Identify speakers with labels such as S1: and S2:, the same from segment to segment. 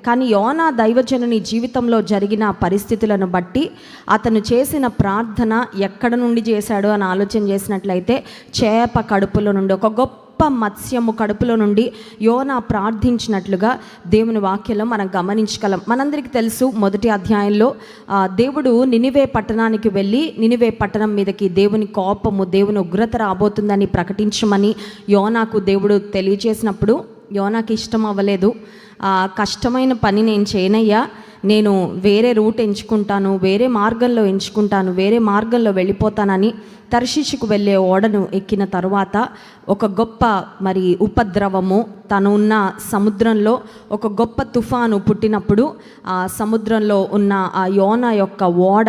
S1: కానీ యోనా దైవజనుని జీవితంలో జరిగిన పరిస్థితులను బట్టి అతను చేసిన ప్రార్థన ఎక్కడ నుండి చేశాడు అని ఆలోచన చేసినట్లయితే చేప కడుపులో నుండి, ఒక గొప్ప మత్స్యము కడుపులో నుండి యోనా ప్రార్థించినట్లుగా దేవుని వాక్యంలో మనం గమనించగలం. మనందరికీ తెలుసు, మొదటి అధ్యాయంలో దేవుడు నినివే పట్టణానికి వెళ్ళి నినివే పట్టణం మీదకి దేవుని కోపము, దేవుని ఉగ్రత రాబోతుందని ప్రకటించమని యోనాకు దేవుడు తెలియజేసినప్పుడు యోనాకి ఇష్టం అవ్వలేదు. కష్టమైన పని నేను చేయనయ్యా, నేను వేరే రూట్ ఎంచుకుంటాను, వేరే మార్గంలో వెళ్ళిపోతానని తర్షీషుకు వెళ్ళే ఓడను ఎక్కిన తరువాత ఒక గొప్ప ఉపద్రవము, తను ఉన్న సముద్రంలో ఒక గొప్ప తుఫాను పుట్టినప్పుడు ఆ సముద్రంలో ఉన్న ఆ యోనా యొక్క ఓడ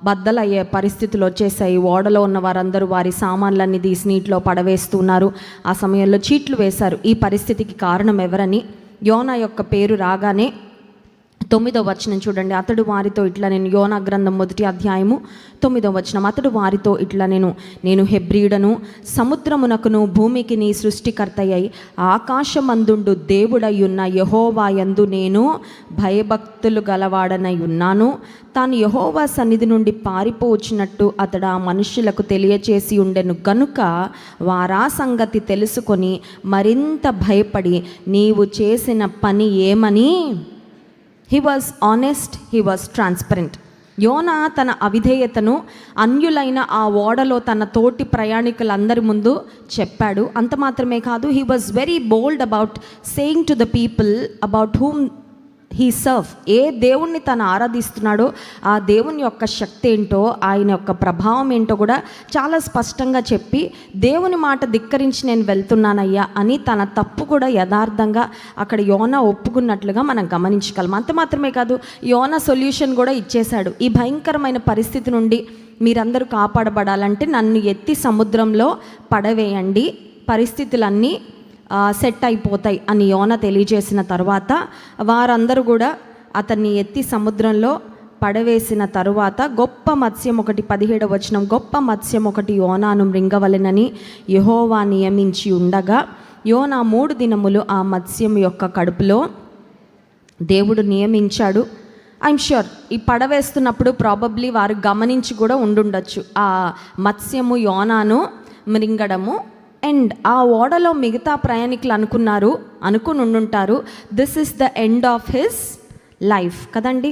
S1: బద్దలయ్యే పరిస్థితులు వచ్చేసాయి. ఓడలో ఉన్న వారందరూ వారి సామాన్లన్నీ తీసి నీటిలో పడవేస్తున్నారు. ఆ సమయంలో చీట్లు వేశారు. ఈ పరిస్థితికి కారణం ఎవరని యోనా యొక్క పేరు రాగానే 9వ వచనం చూడండి. అతడు వారితో ఇట్లా నేను, యోనా గ్రంథం 1వ అధ్యాయము 9వ వచనం, అతడు వారితో ఇట్లా నేను హెబ్రీయుడను, సముద్రమునకును భూమికి నీ సృష్టికర్తయ్యై ఆకాశమందుండు దేవుడయ్యున్న యెహోవా యందు నేను భయభక్తులు గలవాడనై ఉన్నాను. తాను యెహోవా సన్నిధి నుండి పారిపోవచ్చినట్టు అతడు ఆ మనుషులకు తెలియచేసి ఉండెను గనుక వారా సంగతి తెలుసుకొని మరింత భయపడి నీవు చేసిన పని ఏమని. He was honest, he was transparent. యోనా తన అవిధేయతను అన్యులైన ఆ ఓడలో తన తోటి ప్రయాణికులందరి ముందు చెప్పాడు. అంత మాత్రమే కాదు, he was very bold about saying to the people about whom he serve. ఏ దేవుణ్ణి తను ఆరాధిస్తున్నాడో ఆ దేవుని యొక్క శక్తి ఏంటో, ఆయన యొక్క ప్రభావం ఏంటో కూడా చాలా స్పష్టంగా చెప్పి, దేవుని మాట ధిక్కరించి నేను వెళ్తున్నానయ్యా అని తన తప్పు కూడా యథార్థంగా అక్కడ యోనా ఒప్పుకున్నట్లుగా మనం గమనించగలం. అంత మాత్రమే కాదు, యోనా సొల్యూషన్ కూడా ఇచ్చేశాడు. ఈ భయంకరమైన పరిస్థితి నుండి మీరందరూ కాపాడబడాలంటే నన్ను ఎత్తి సముద్రంలో పడవేయండి, పరిస్థితులన్నీ సెట్ అయిపోతాయి అని యోనా తెలియజేసిన తర్వాత వారందరూ కూడా అతన్ని ఎత్తి సముద్రంలో పడవేసిన తరువాత గొప్ప మత్స్యం ఒకటి, 17వ వచనం, గొప్ప మత్స్యం ఒకటి యోనాను మృంగవలెనని యెహోవా నియమించి ఉండగా యోనా 3 దినములు ఆ మత్స్యం యొక్క కడుపులో దేవుడు నియమించాడు. ఐఎమ్ ష్యూర్ ఈ పడవేస్తున్నప్పుడు ప్రాబబ్లీ వారు గమనించి కూడా ఉండుండొచ్చు ఆ మత్స్యము యోనాను మృంగడము. అండ్ ఆ ఓడలో మిగతా ప్రయాణికులు అనుకుని ఉండుంటారు, this is the end of his life కదండి.